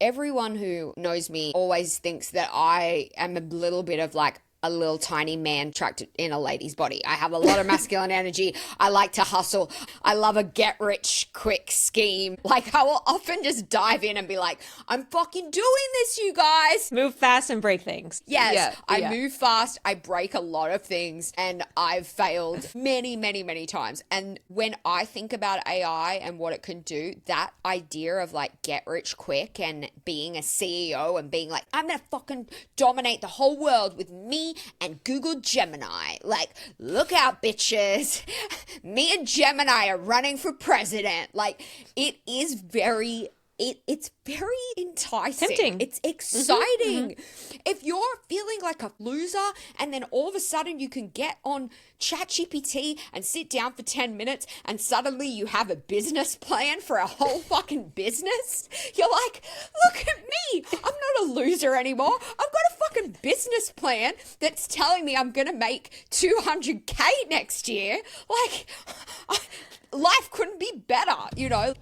everyone who knows me always thinks that I am a little bit of like a little tiny man trapped in a lady's body. I have a lot of masculine energy. I like to hustle. I love a get rich quick scheme. Like I will often just dive in and be like, I'm fucking doing this, you guys. Move fast and break things. Yes, I move fast. I break a lot of things and I've failed many, many, many times. And when I think about AI and what it can do, that idea of like get rich quick and being a CEO and being like, I'm going to fucking dominate the whole world with me and Google Gemini. Like, look out, bitches. Me and Gemini are running for president. Like, it is very... It's very enticing. Tempting. It's exciting. If you're feeling like a loser and then all of a sudden you can get on ChatGPT and sit down for 10 minutes and suddenly you have a business plan for a whole fucking business, you're like, look at me. I'm not a loser anymore. I've got a fucking business plan that's telling me I'm going to make 200K next year. Like, life couldn't be better, you know?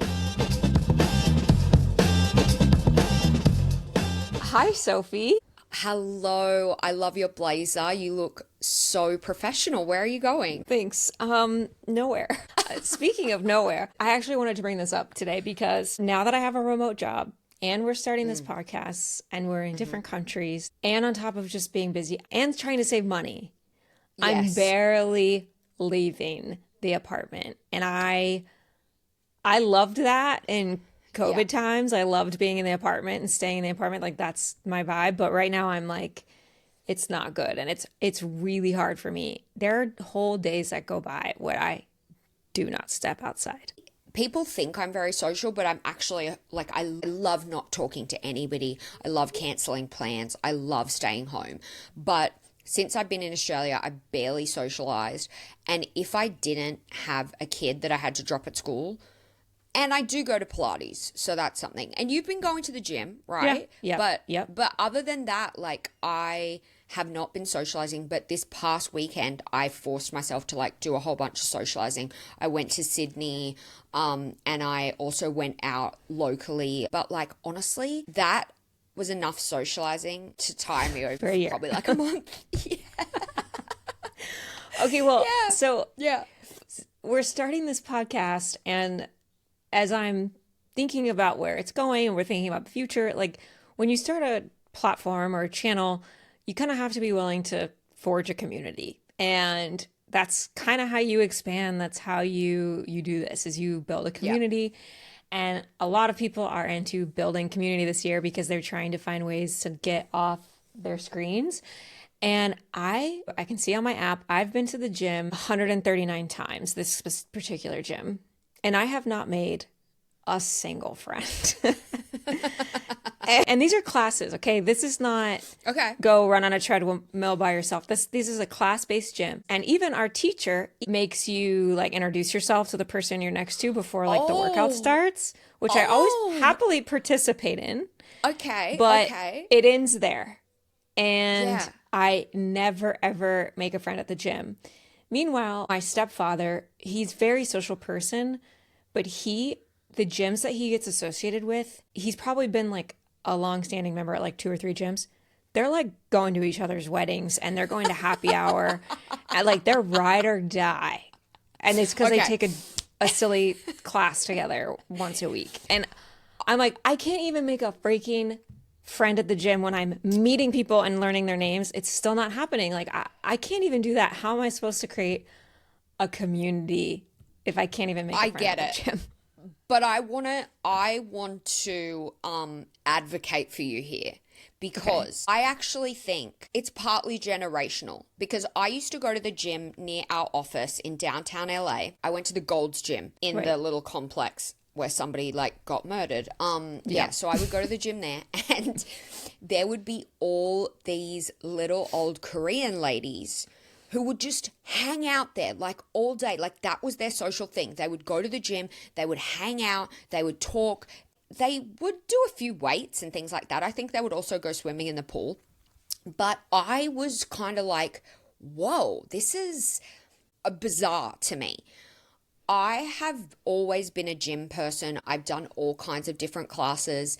Hi, Sophie. Hello. I love your blazer. You look so professional. Where are you going? Thanks. Nowhere. Speaking of nowhere, I actually wanted to bring this up today because now that I have a remote job and we're starting this podcast and we're in different countries and on top of just being busy and trying to save money, I'm barely leaving the apartment. And I loved that in COVID times. I loved being in the apartment and staying in the apartment. Like that's my vibe. But right now I'm like, it's not good. And it's really hard for me. There are whole days that go by where I do not step outside. People think I'm very social, but I'm actually like, I love not talking to anybody. I love canceling plans. I love staying home. But since I've been in Australia, I barely socialized. And if I didn't have a kid that I had to drop at school, and I do go to Pilates, so that's something. And you've been going to the gym, right? Yeah. But other than that, like I have not been socializing. But this past weekend, I forced myself to like do a whole bunch of socializing. I went to Sydney, and I also went out locally. But like honestly, that was enough socializing to tire me over for probably like a month. Okay, well, so we're starting this podcast and as I'm thinking about where it's going and we're thinking about the future, like when you start a platform or a channel, you kind of have to be willing to forge a community. And that's kind of how you expand. That's how you do this is you build a community. And a lot of people are into building community this year because they're trying to find ways to get off their screens. And I can see on my app, I've been to the gym 139 times, this particular gym. And I have not made a single friend. and these are classes, okay? This is not go run on a treadmill by yourself. This is a class-based gym. And even our teacher makes you like introduce yourself to the person you're next to before like the workout starts, which I always happily participate in. Okay. But it ends there. And I never, ever make a friend at the gym. Meanwhile, my stepfather, he's a very social person, but the gyms that he gets associated with, he's probably been like a long-standing member at like 2 or 3 gyms. They're like going to each other's weddings and they're going to happy hour and like they're ride or die. And it's because they take a silly class together once a week. And I'm like, I can't even make a freaking friend at the gym when I'm meeting people and learning their names. It's still not happening. Like I can't even do that. How am I supposed to create a community if I can't even make a friend at the gym? But I want to advocate for you here because I actually think it's partly generational because I used to go to the gym near our office in downtown LA. I went to the Gold's Gym in the little complex where somebody like got murdered. So I would go to the gym there and there would be all these little old Korean ladies who would just hang out there like all day. Like that was their social thing. They would go to the gym, they would hang out, they would talk, they would do a few weights and things like that. I think they would also go swimming in the pool. But I was kind of like, whoa, this is bizarre to me. I have always been a gym person. I've done all kinds of different classes.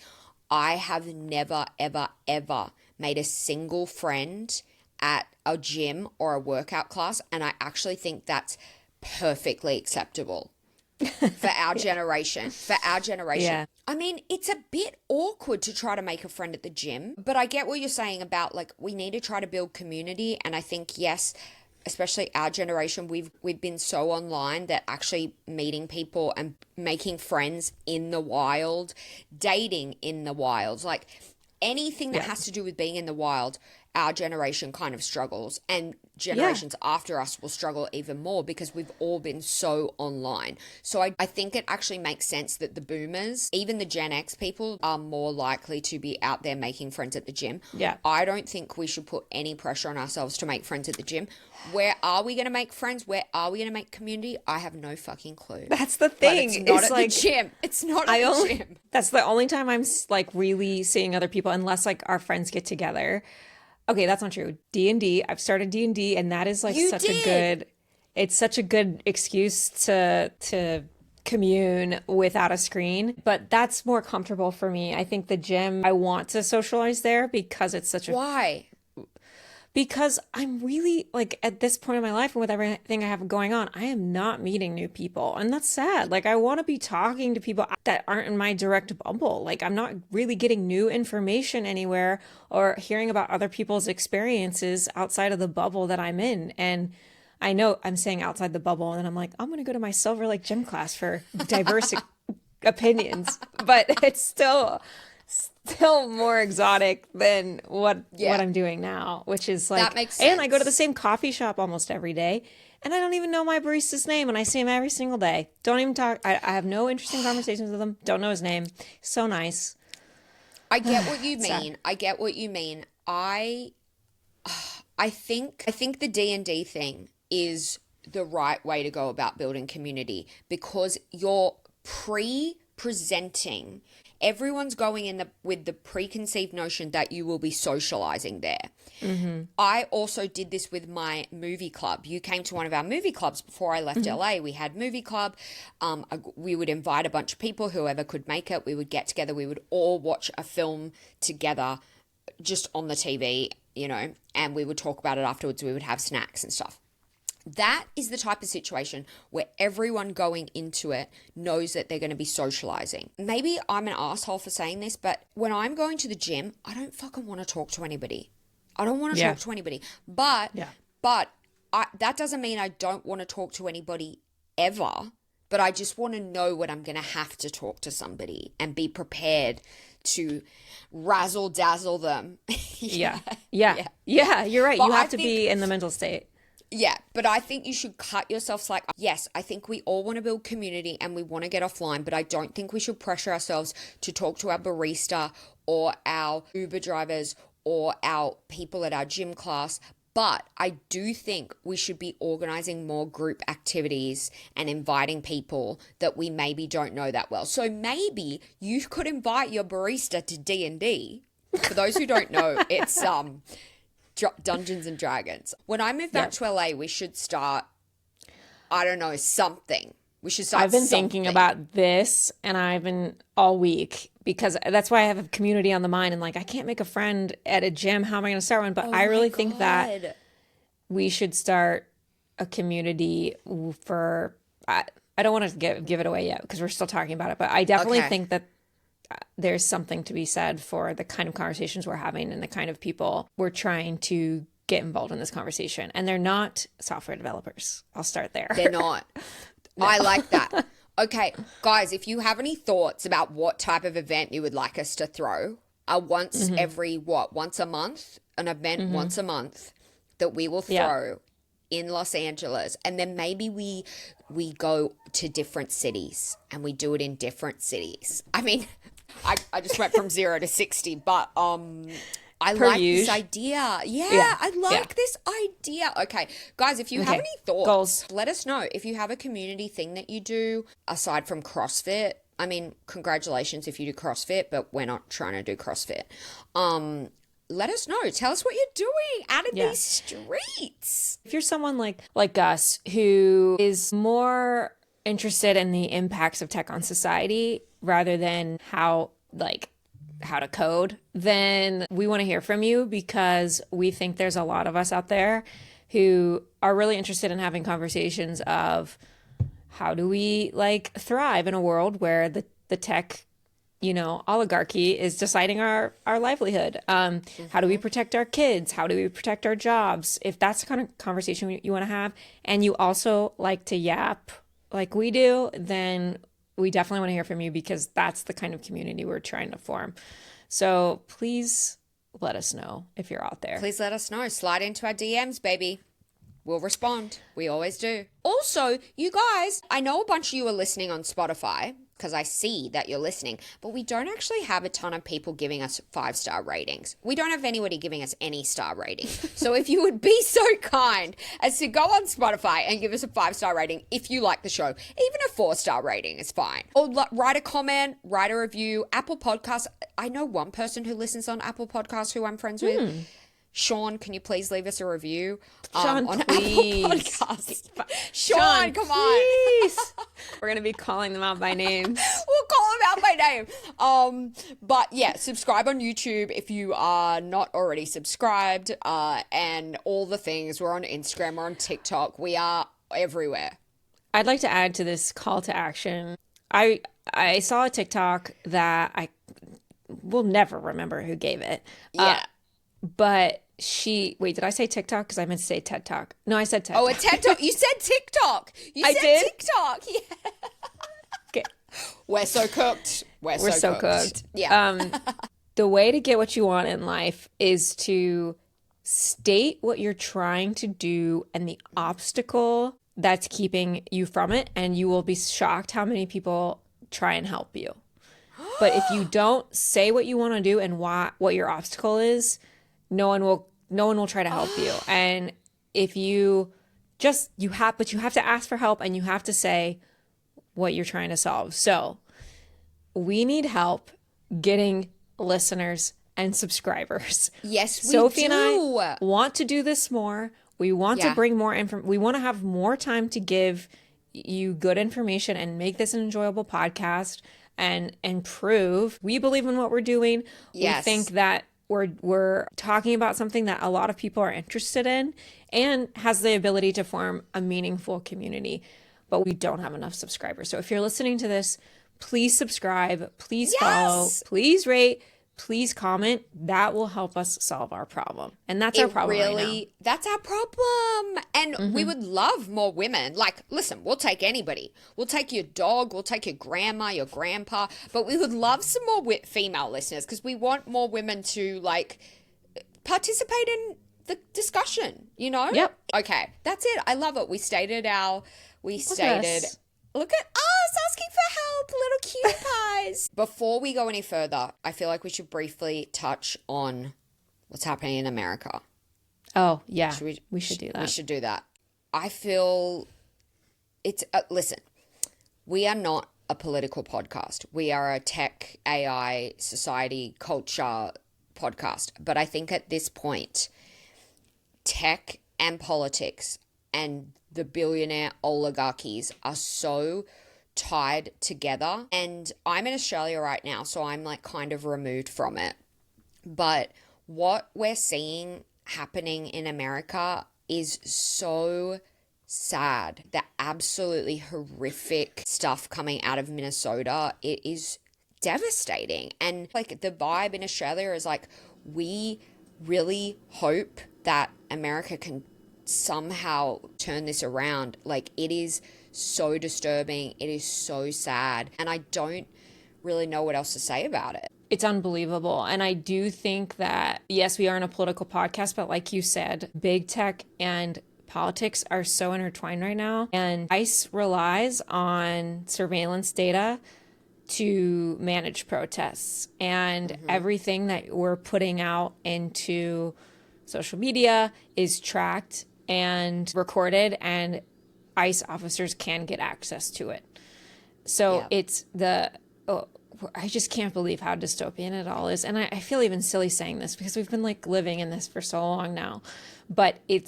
I have never, ever, ever made a single friend at a gym or a workout class, and I actually think that's perfectly acceptable for our generation. For our generation. Yeah. I mean, it's a bit awkward to try to make a friend at the gym, but I get what you're saying about like we need to try to build community, and I think yes, especially our generation, we've been so online that actually meeting people and making friends in the wild, dating in the wild, like anything that has to do with being in the wild, our generation kind of struggles, and generations after us will struggle even more because we've all been so online. So I think it actually makes sense that the boomers, even the Gen X people, are more likely to be out there making friends at the gym. Yeah. I don't think we should put any pressure on ourselves to make friends at the gym. Where are we going to make friends? Where are we going to make community? I have no fucking clue. That's the thing. But it's not at like, the gym. It's not at the gym. That's the only time I'm like really seeing other people, unless like our friends get together. Okay, that's not true. D&D. I've started D&D, and that is like it's such a good excuse to commune without a screen. But that's more comfortable for me. I think the gym, I want to socialize there because it's such a Why? Because I'm really like at this point in my life and with everything I have going on, I am not meeting new people. And that's sad. Like I want to be talking to people that aren't in my direct bubble. Like I'm not really getting new information anywhere or hearing about other people's experiences outside of the bubble that I'm in. And I know I'm saying outside the bubble and I'm like, I'm going to go to my Silver Lake gym class for diverse opinions, but it's still more exotic than what I'm doing now, which is like, that makes sense. And I go to the same coffee shop almost every day, and I don't even know my barista's name, and I see him every single day. Don't even talk. I have no interesting conversations with him. Don't know his name. So nice. I get what you mean. I get what you mean. I think the D&D thing is the right way to go about building community because you're presenting. Everyone's going in with the preconceived notion that you will be socializing there. Mm-hmm. I also did this with my movie club. You came to one of our movie clubs before I left LA. We had movie club. We would invite a bunch of people, whoever could make it. We would get together. We would all watch a film together just on the TV, and we would talk about it afterwards. We would have snacks and stuff. That is the type of situation where everyone going into it knows that they're going to be socializing. Maybe I'm an asshole for saying this, but when I'm going to the gym, I don't fucking want to talk to anybody. I don't want to talk to anybody. But that doesn't mean I don't want to talk to anybody ever, but I just want to know when I'm going to have to talk to somebody and be prepared to razzle dazzle them. Yeah. You're right. But you have to be in the mental state. Yeah, but I think you should cut yourself slack. Yes, I think we all want to build community and we want to get offline, but I don't think we should pressure ourselves to talk to our barista or our Uber drivers or our people at our gym class. But I do think we should be organizing more group activities and inviting people that we maybe don't know that well. So maybe you could invite your barista to D&D. For those who don't know, it's Dungeons and Dragons. When I move back to LA, we should start, I don't know, something. We should start I've been thinking about this, and I've been all week because that's why I have a community on the mind. And like, I can't make a friend at a gym. How am I going to start one? But I really think that we should start a community for, I don't want to give it away yet because we're still talking about it, but I definitely think that there's something to be said for the kind of conversations we're having and the kind of people we're trying to get involved in this conversation. And they're not software developers. I'll start there. They're not. No. I like that. Okay, guys, if you have any thoughts about what type of event you would like us to throw, once a month, an event once a month that we will throw in Los Angeles. And then maybe we go to different cities and we do it in different cities. I mean, I just went from 0 to 60, but I like this idea. Yeah, I like this idea. Okay, guys, if you have any thoughts, let us know. If you have a community thing that you do aside from CrossFit, I mean, congratulations if you do CrossFit, but we're not trying to do CrossFit. Let us know. Tell us what you're doing out in these streets. If you're someone like us who is more interested in the impacts of tech on society rather than how like how to code, then we want to hear from you, because we think there's a lot of us out there who are really interested in having conversations of how do we like thrive in a world where the tech, oligarchy is deciding our livelihood. How do we protect our kids? How do we protect our jobs? If that's the kind of conversation you want to have, and you also like to yap like we do, then we definitely want to hear from you, because that's the kind of community we're trying to form. So please let us know if you're out there. Please let us know. Slide into our DMs, baby. We'll respond. We always do. Also, you guys, I know a bunch of you are listening on Spotify, because I see that you're listening, but we don't actually have a ton of people giving us 5-star ratings. We don't have anybody giving us any star rating. So if you would be so kind as to go on Spotify and give us a 5-star rating if you like the show, even a 4-star rating is fine. Or write a comment, write a review. Apple Podcasts, I know one person who listens on Apple Podcasts who I'm friends with. Sean, can you please leave us a review Sean, on please. Apple Podcasts? Sean, come on. We're going to be calling them out by name. We'll call them out by name. But yeah, subscribe on YouTube if you are not already subscribed, and all the things. We're on Instagram, we're on TikTok. We are everywhere. I'd like to add to this call to action. I saw a TikTok that I will never remember who gave it. Yeah. But did I say TikTok? Because I meant to say TED Talk. No, I said TED Talk. Oh, a TED Talk. You said TikTok. I did? TikTok. Yeah. Okay. We're so cooked. We're so cooked. Yeah. The way to get what you want in life is to state what you're trying to do and the obstacle that's keeping you from it, and you will be shocked how many people try and help you. But if you don't say what you want to do and what your obstacle is, no one will try to help you. And if you have to ask for help, and you have to say what you're trying to solve. So we need help getting listeners and subscribers. Yes, we Sophie do. and I want to do this more. We want to bring more information. We want to have more time to give you good information and make this an enjoyable podcast and improve. We believe in what we're doing. Yes. We think that we're talking about something that a lot of people are interested in and has the ability to form a meaningful community, but we don't have enough subscribers. So if you're listening to this, please subscribe, please follow, please rate, please comment. That will help us solve our problem. And that's our problem right now. That's our problem. And we would love more women. Like, listen, we'll take anybody. We'll take your dog. We'll take your grandma, your grandpa. But we would love some more female listeners, because we want more women to, like, participate in the discussion, Yep. Okay, that's it. I love it. Look at us asking for help, little cutie pies. Before we go any further, I feel like we should briefly touch on what's happening in America. Oh, yeah. We should do that. We should do that. I feel it's, listen, we are not a political podcast. We are a tech, AI, society, culture podcast. But I think at this point, tech and politics and the billionaire oligarchies are so tied together. And I'm in Australia right now, so I'm like kind of removed from it. But what we're seeing happening in America is so sad. The absolutely horrific stuff coming out of Minnesota, it is devastating. And like the vibe in Australia is like, we really hope that America can somehow turn this around. Like, it is so disturbing. It is so sad. And I don't really know what else to say about it. It's unbelievable. And I do think that, yes, we aren't a political podcast, but like you said, big tech and politics are so intertwined right now. And ICE relies on surveillance data to manage protests. And everything that we're putting out into social media is tracked and recorded, and ICE officers can get access to it. So it's I just can't believe how dystopian it all is. And I feel even silly saying this because we've been like living in this for so long now. But it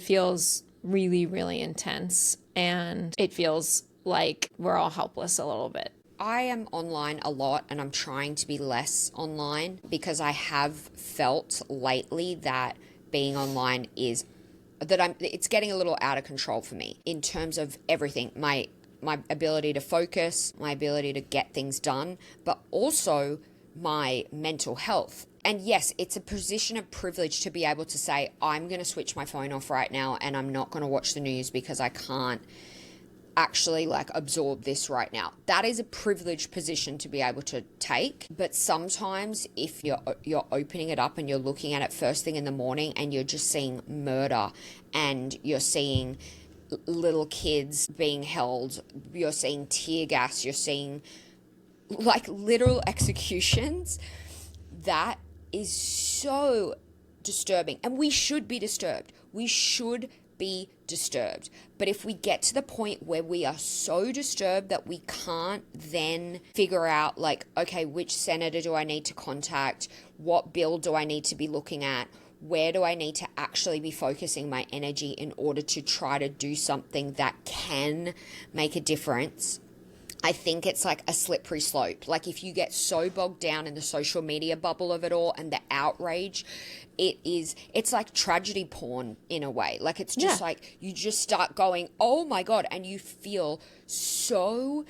feels really, really intense. And it feels like we're all helpless a little bit. I am online a lot and I'm trying to be less online because I have felt lately that being online it's getting a little out of control for me in terms of everything. My ability to focus, my ability to get things done, but also my mental health. And yes, it's a position of privilege to be able to say, I'm going to switch my phone off right now and I'm not going to watch the news because I can't actually like absorb this right now. That is a privileged position to be able to take. But sometimes if you're opening it up and you're looking at it first thing in the morning and you're just seeing murder and you're seeing little kids being held, you're seeing tear gas, you're seeing like literal executions, that is so disturbing. And we should be disturbed. We should be disturbed. But if we get to the point where we are so disturbed that we can't then figure out like, okay, which senator do I need to contact? What bill do I need to be looking at? Where do I need to actually be focusing my energy in order to try to do something that can make a difference? I think it's like a slippery slope. Like if you get so bogged down in the social media bubble of it all and the outrage, it's like tragedy porn in a way. Like it's just like you just start going, oh my God, and you feel so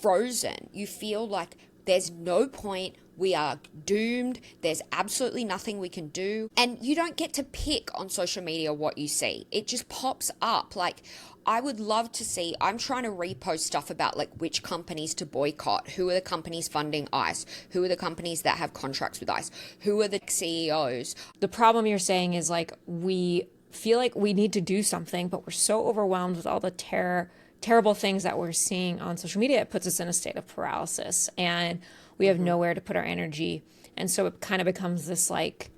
frozen. You feel like there's no point. We are doomed. There's absolutely nothing we can do. And you don't get to pick on social media what you see. It just pops up. Like, I would love to see, I'm trying to repost stuff about like which companies to boycott. Who are the companies funding ICE? Who are the companies that have contracts with ICE? Who are the CEOs? The problem you're saying is like we feel like we need to do something, but we're so overwhelmed with all the terrible things that we're seeing on social media. It puts us in a state of paralysis and we have nowhere to put our energy. And so it kind of becomes this like,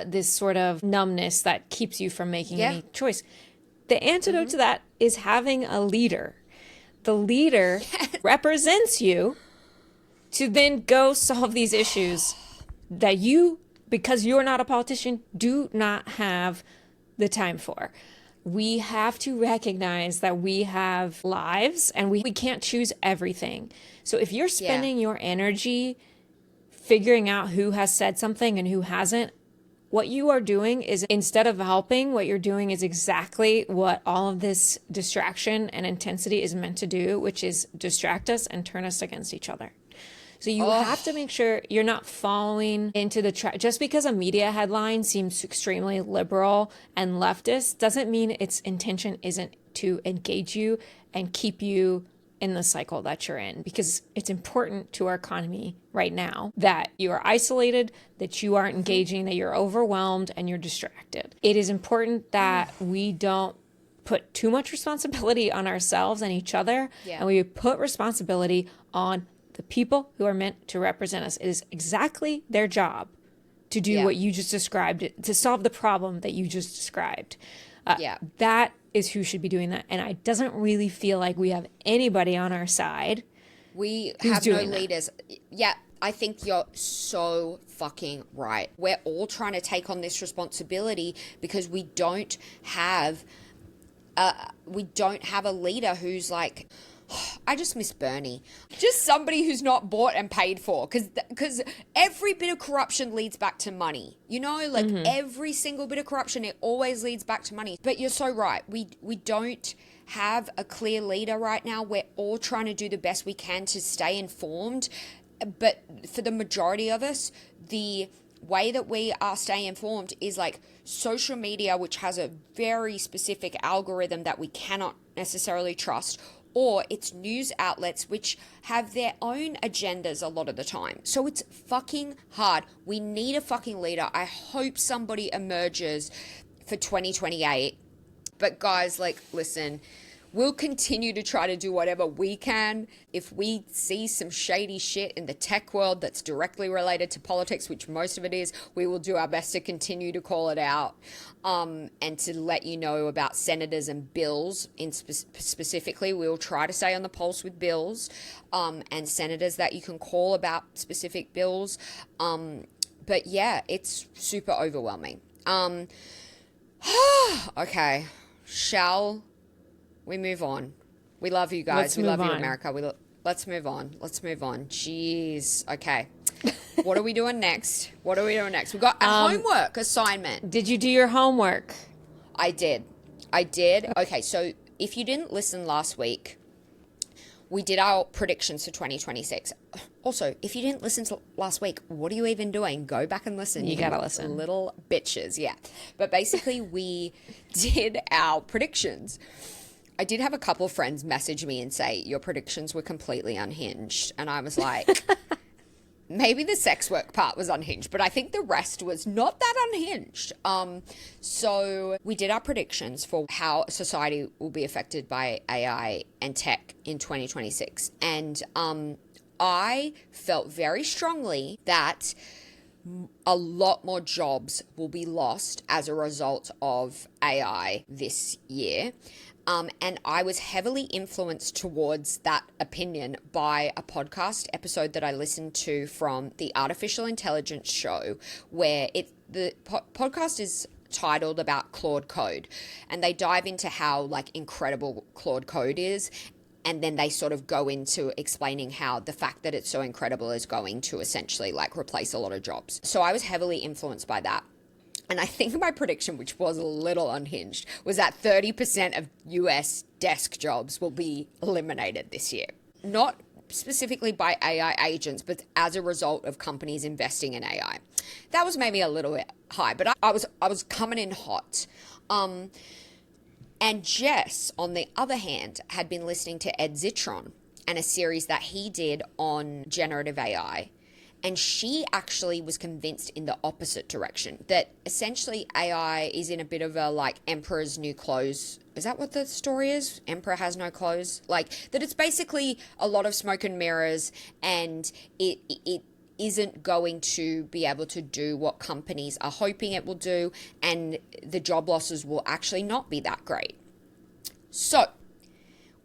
this sort of numbness that keeps you from making any choice. The antidote to that is having a leader. The leader represents you to then go solve these issues that you, because you're not a politician, do not have the time for. We have to recognize that we have lives and we can't choose everything. So if you're spending your energy figuring out who has said something and who hasn't, what you are doing is, instead of helping, what you're doing is exactly what all of this distraction and intensity is meant to do, which is distract us and turn us against each other. So you have to make sure you're not falling into the trap. Just because a media headline seems extremely liberal and leftist doesn't mean its intention isn't to engage you and keep you in the cycle that you're in, because it's important to our economy right now that you are isolated, that you aren't engaging, that you're overwhelmed and you're distracted. It is important that we don't put too much responsibility on ourselves and each other, and we put responsibility on the people who are meant to represent us. It is exactly their job to do what you just described, to solve the problem that you just described. That is who should be doing that. And it doesn't really feel like we have anybody on our side. We have no leaders. Yeah, I think you're so fucking right. We're all trying to take on this responsibility because we don't have a leader who's like, I just miss Bernie. Just somebody who's not bought and paid for, because every bit of corruption leads back to money. You know, like every single bit of corruption, it always leads back to money. But you're so right. We don't have a clear leader right now. We're all trying to do the best we can to stay informed. But for the majority of us, the way that we are staying informed is like social media, which has a very specific algorithm that we cannot necessarily trust, or it's news outlets which have their own agendas a lot of the time. So it's fucking hard. We need a fucking leader. I hope somebody emerges for 2028. But guys, like, listen, we'll continue to try to do whatever we can. If we see some shady shit in the tech world that's directly related to politics, which most of it is, we will do our best to continue to call it out, and to let you know about senators and bills. Specifically, we'll try to stay on the pulse with bills and senators that you can call about specific bills. But yeah, it's super overwhelming. Okay, shall we move on? We love you guys. We love you, America. Let's move on. Jeez. Okay. What are we doing next? We got a homework assignment. Did you do your homework? I did. Okay, so if you didn't listen last week, we did our predictions for 2026. Also, if you didn't listen to last week, what are you even doing? Go back and listen. You gotta listen. Little bitches, yeah. But basically, we did our predictions. I did have a couple of friends message me and say, your predictions were completely unhinged. And I was like, maybe the sex work part was unhinged, but I think the rest was not that unhinged. So we did our predictions for how society will be affected by AI and tech in 2026. And I felt very strongly that a lot more jobs will be lost as a result of AI this year. And I was heavily influenced towards that opinion by a podcast episode that I listened to from the Artificial Intelligence Show, where the podcast is titled about Claude Code, and they dive into how like incredible Claude Code is. And then they sort of go into explaining how the fact that it's so incredible is going to essentially like replace a lot of jobs. So I was heavily influenced by that. And I think my prediction, which was a little unhinged, was that 30% of US desk jobs will be eliminated this year. Not specifically by AI agents, but as a result of companies investing in AI. That was maybe a little bit high, but I was coming in hot. And Jess, on the other hand, had been listening to Ed Zitron and a series that he did on generative AI. And she actually was convinced in the opposite direction, that essentially AI is in a bit of a like emperor's new clothes. Is that what the story is? Emperor has no clothes? Like that it's basically a lot of smoke and mirrors, and it isn't going to be able to do what companies are hoping it will do, and the job losses will actually not be that great. So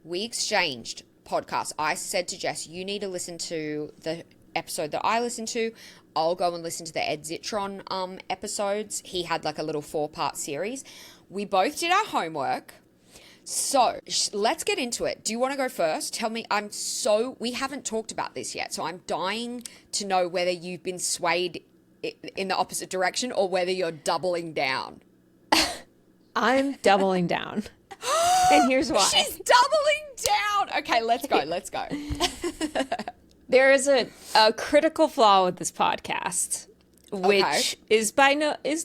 we exchanged podcasts. I said to Jess, you need to listen to the episode that I listened to. I'll go and listen to the Ed Zitron episodes. He had like a little 4-part series. We both did our homework. So let's get into it. Do you want to go first? Tell me, we haven't talked about this yet, so I'm dying to know whether you've been swayed in the opposite direction or whether you're doubling down. I'm doubling down. And here's why. She's doubling down. Okay, let's go. There is a critical flaw with this podcast, which is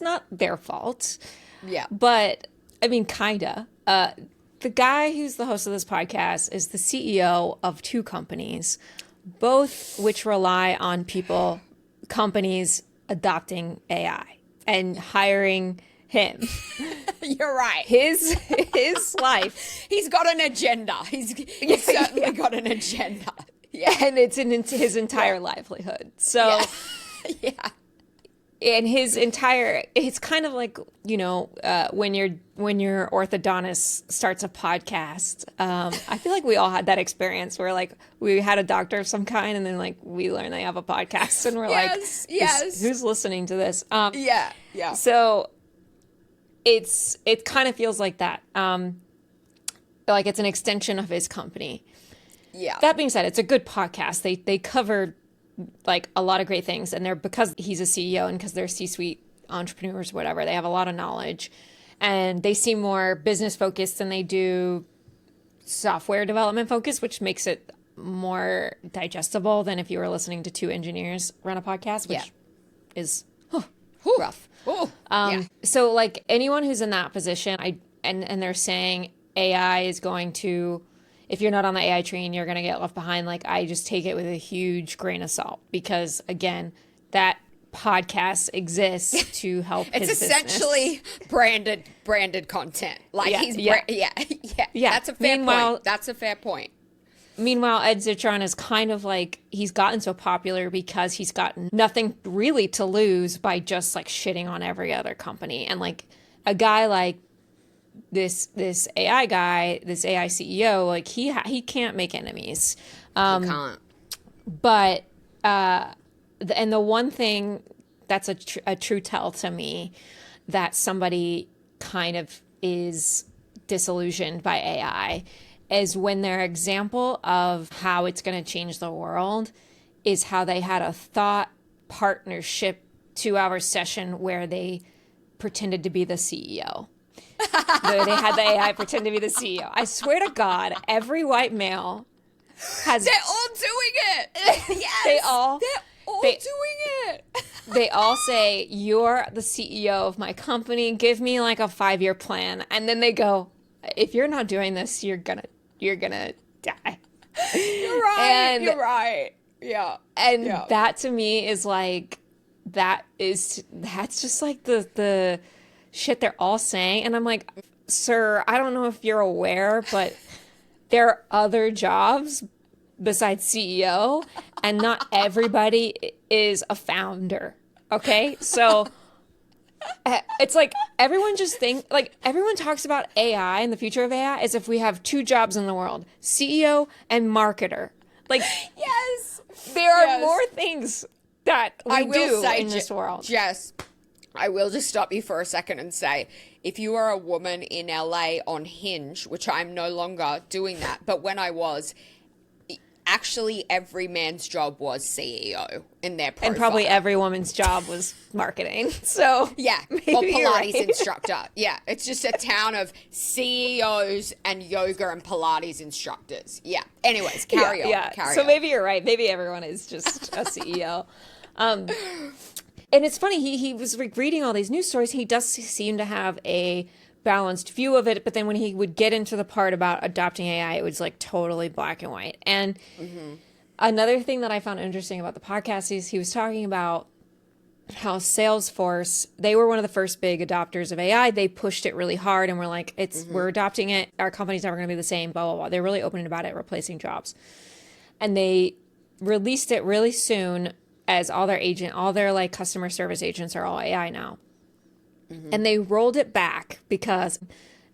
not their fault. Yeah. But I mean, kinda. The guy who's the host of this podcast is the CEO of 2 companies, both which rely on companies adopting AI and hiring him. You're right. His life. He's got an agenda. He's certainly got an agenda. Yeah. And it's in his entire livelihood. So, yeah. And it's kind of like, when your orthodontist starts a podcast. I feel like we all had that experience where like we had a doctor of some kind, and then like we learn they have a podcast, and we're yes. Who's listening to this? Yeah. So it kind of feels like that. Like it's an extension of his company. Yeah. That being said, it's a good podcast. They cover like a lot of great things, and because he's a CEO and because they're C-suite entrepreneurs, whatever, they have a lot of knowledge, and they seem more business focused than they do software development focused, which makes it more digestible than if you were listening to 2 engineers run a podcast, which is rough. So like anyone who's in that position, and they're saying AI is going to, if you're not on the AI train, you're going to get left behind. Like, I just take it with a huge grain of salt, because again, that podcast exists to help it's his essentially business. branded content. Like yeah. That's a fair point. Meanwhile, Ed Zitron is kind of like, he's gotten so popular because he's gotten nothing really to lose by just like shitting on every other company. And like a guy like this AI guy, this AI CEO, like he can't make enemies. He can't. But and the one thing that's a true tell to me that somebody kind of is disillusioned by AI is when their example of how it's going to change the world is how they had a thought partnership 2-hour session where they pretended to be the CEO. They had the AI pretend to be the CEO. I swear to God, every white male has... They're all doing it. Yes. They're all doing it. They all say, you're the CEO of my company. Give me like a 5-year plan. And then they go, if you're not doing this, you're gonna die. You're right. You're right. Yeah. And that to me is like, that's just like the shit they're all saying. And I'm like, sir, I don't know if you're aware, but there are other jobs besides CEO, and not everybody is a founder. Okay? So it's like everyone talks about AI and the future of AI as if we have 2 jobs in the world, CEO and marketer. Like, yes, there are more things that we do in this world. Jess, I will just stop you for a second and say, if you are a woman in LA on Hinge, which I'm no longer doing that, but when I was, actually every man's job was CEO in their profile. And probably every woman's job was marketing. So yeah, or Pilates instructor. Yeah, it's just a town of CEOs and yoga and Pilates instructors. Yeah. Anyways, carry on. Yeah. So maybe you're right. Maybe everyone is just a CEO. And it's funny, he was reading all these news stories. He does seem to have a balanced view of it, but then when he would get into the part about adopting AI, it was like totally black and white. And another thing that I found interesting about the podcast is he was talking about how Salesforce, they were one of the first big adopters of AI. They pushed it really hard and were like, we're adopting it. Our company's never going to be the same, blah, blah, blah. They're really open about it, replacing jobs. And they released it really soon as all their like customer service agents are all AI now. And they rolled it back because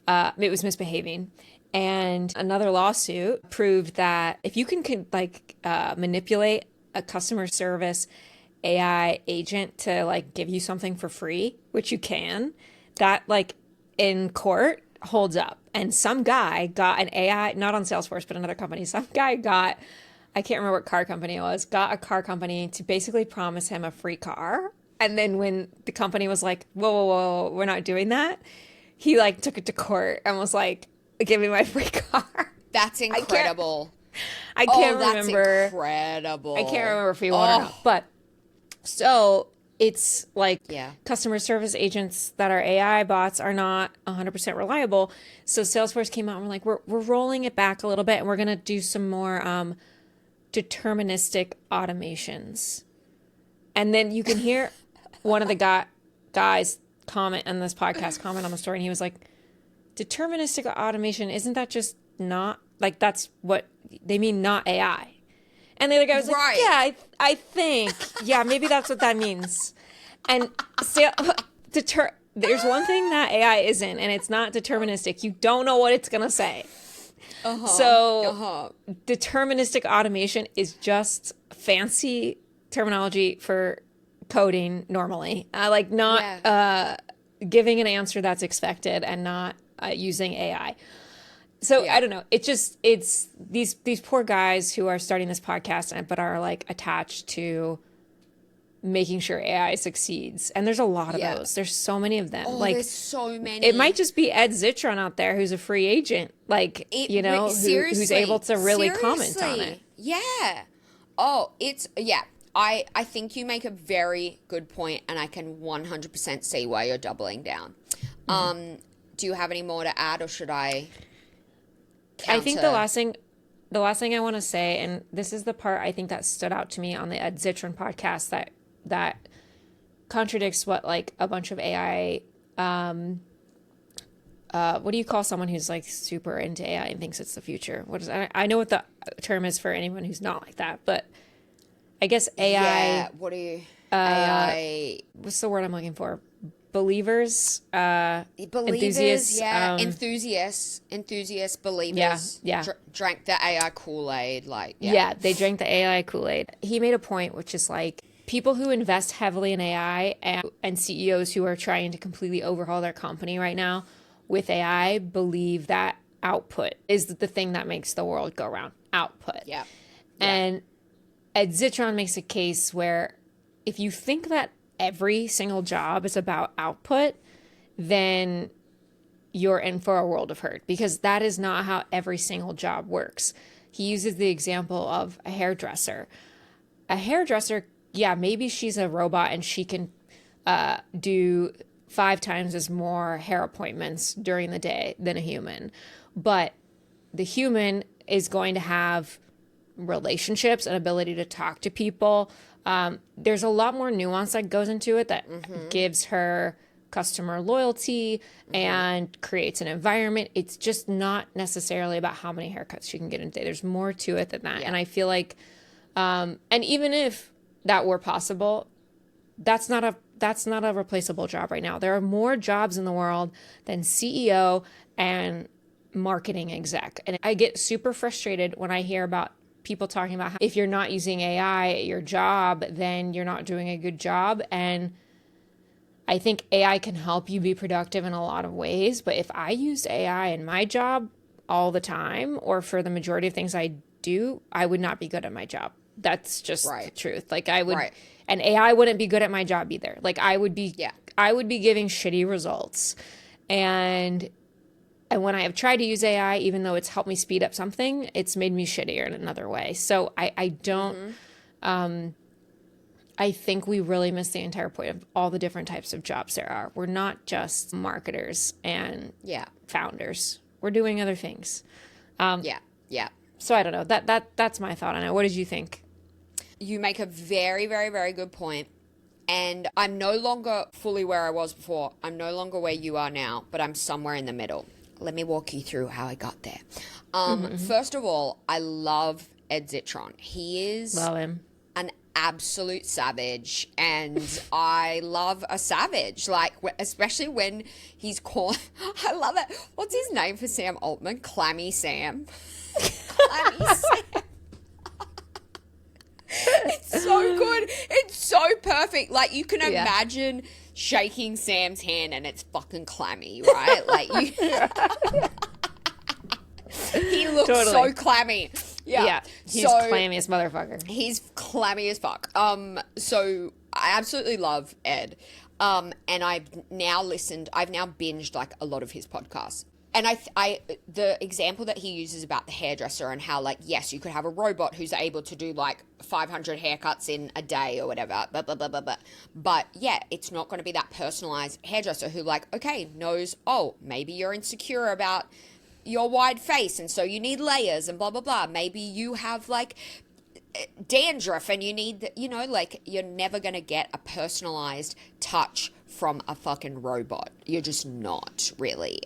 it was misbehaving. And another lawsuit proved that if you can manipulate a customer service AI agent to like give you something for free, which you can, that like in court holds up. And some guy got an AI, not on Salesforce, but another company. Some guy got, I can't remember what car company it was, got a car company to basically promise him a free car. And then when the company was like, whoa, we're not doing that, he like took it to court and was like, give me my free car. That's incredible. I can't remember. That's incredible. I can't remember if he won or not. But so it's like customer service agents that are AI bots are not 100% reliable. So Salesforce came out and we're like, we're rolling it back a little bit and we're going to do some more deterministic automations. And then you can hear one of the guys comment on this podcast, comment on the story, and he was like, deterministic automation, isn't that just not, like, that's what they mean, not AI? And the other guy was like, yeah, I think, yeah, maybe that's what that means. And there's one thing that AI isn't, and it's not deterministic. You don't know what it's going to say. Deterministic automation is just fancy terminology for coding normally, giving an answer that's expected and not using AI. So I don't know. It's these poor guys who are starting this podcast but are like attached to making sure AI succeeds. And there's a lot of those. There's so many of them. There's so many. It might just be Ed Zitron out there who's a free agent, who's able to really comment on it. Yeah. Oh, I think you make a very good point, and I can 100% see why you're doubling down. Do you have any more to add, or should I counter? I think the last thing I want to say, and this is the part I think that stood out to me on the Ed Zitron podcast that contradicts what like a bunch of AI, what do you call someone who's like super into AI and thinks it's the future? I know what the term is for anyone who's not like that, but I guess AI. Yeah, what do you... AI... What's the word I'm looking for? Believers? Enthusiasts, enthusiasts, believers. Yeah. Drank the AI Kool-Aid, Yeah, they drank the AI Kool-Aid. He made a point, which is like, people who invest heavily in AI and CEOs who are trying to completely overhaul their company right now with AI believe that output is the thing that makes the world go round. Output. Yeah. And Ed Zitron makes a case where if you think that every single job is about output, then you're in for a world of hurt, because that is not how every single job works. He uses the example of a hairdresser. A hairdresser, yeah, maybe she's a robot and she can do 5 times as more hair appointments during the day than a human. But the human is going to have relationships and ability to talk to people. There's a lot more nuance that goes into it that gives her customer loyalty and creates an environment. It's just not necessarily about how many haircuts she can get in a day. There's more to it than that. Yeah. And I feel like, and even if that were possible, that's not a replaceable job right now. There are more jobs in the world than CEO and marketing exec. And I get super frustrated when I hear about people talking about how if you're not using AI at your job, then you're not doing a good job. And I think AI can help you be productive in a lot of ways. But if I used AI in my job all the time, or for the majority of things I do, I would not be good at my job. That's just the truth. Like I would, and AI wouldn't be good at my job either. Like I would be giving shitty results. And when I have tried to use AI, even though it's helped me speed up something, it's made me shittier in another way. So I don't, I think we really miss the entire point of all the different types of jobs there are. We're not just marketers and founders. We're doing other things. So I don't know. That's my thought on it. What did you think? You make a very, very, very good point. And I'm no longer fully where I was before. I'm no longer where you are now, but I'm somewhere in the middle. Let me walk you through how I got there. First of all, I love Ed Zitron. He is an absolute savage, and I love a savage, like especially when he's called, I love it. What's his name for Sam Altman? Clammy Sam. Clammy Sam. It's so good. It's so perfect. Like you can imagine shaking Sam's hand and it's fucking clammy, right? Like you he looks so clammy. Yeah. He's clammy as motherfucker. He's clammy as fuck. So I absolutely love Ed. And I've now binged like a lot of his podcasts. And the example that he uses about the hairdresser and how, like, yes, you could have a robot who's able to do like 500 haircuts in a day or whatever, blah, blah, blah, blah, blah. But yeah, it's not going to be that personalized hairdresser who, like, okay, knows, oh, maybe you're insecure about your wide face and so you need layers and blah, blah, blah. Maybe you have like dandruff and you need, like, you're never going to get a personalized touch from a fucking robot. You're just not really.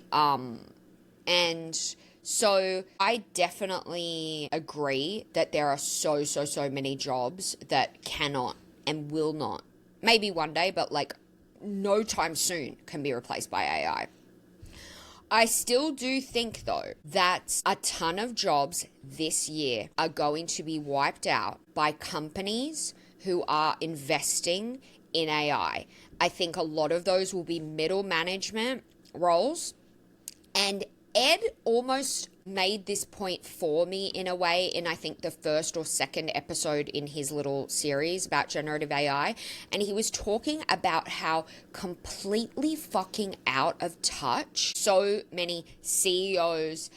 And so I definitely agree that there are so many jobs that cannot and will not, maybe one day, but like no time soon can be replaced by AI. I still do think, though, that a ton of jobs this year are going to be wiped out by companies who are investing in AI. I think a lot of those will be middle management roles. And Ed almost made this point for me in a way in, I think, the first or second episode in his little series about generative AI. And he was talking about how completely fucking out of touch so many CEOs,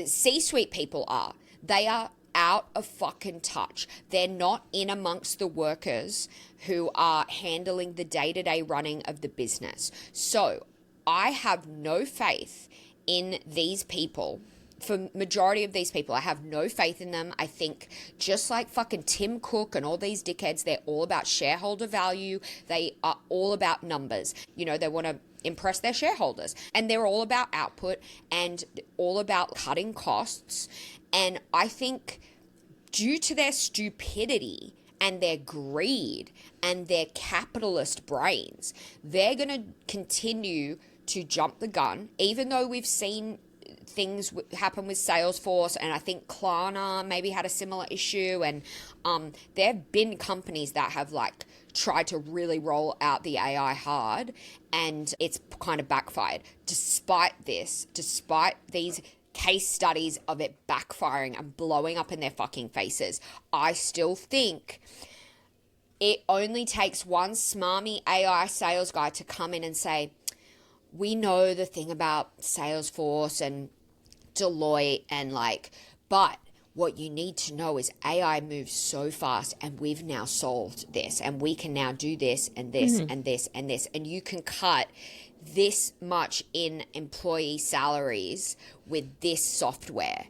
C-suite people are. They are out of fucking touch. They're not in amongst the workers who are handling the day-to-day running of the business. So I have no faith in these people. For majority of these people, I have no faith in them. I think just like fucking Tim Cook and all these dickheads, they're all about shareholder value. They are all about numbers. They want to impress their shareholders. And they're all about output and all about cutting costs. And I think due to their stupidity and their greed and their capitalist brains, they're going to continue to jump the gun, even though we've seen things happen with Salesforce, and I think Klarna maybe had a similar issue, and there have been companies that have like tried to really roll out the AI hard, and it's kind of backfired. Despite these case studies of it backfiring and blowing up in their fucking faces, I still think it only takes one smarmy AI sales guy to come in and say, we know the thing about Salesforce and Deloitte and but what you need to know is AI moves so fast, and we've now solved this, and we can now do this and this and this and this, and you can cut this much in employee salaries with this software.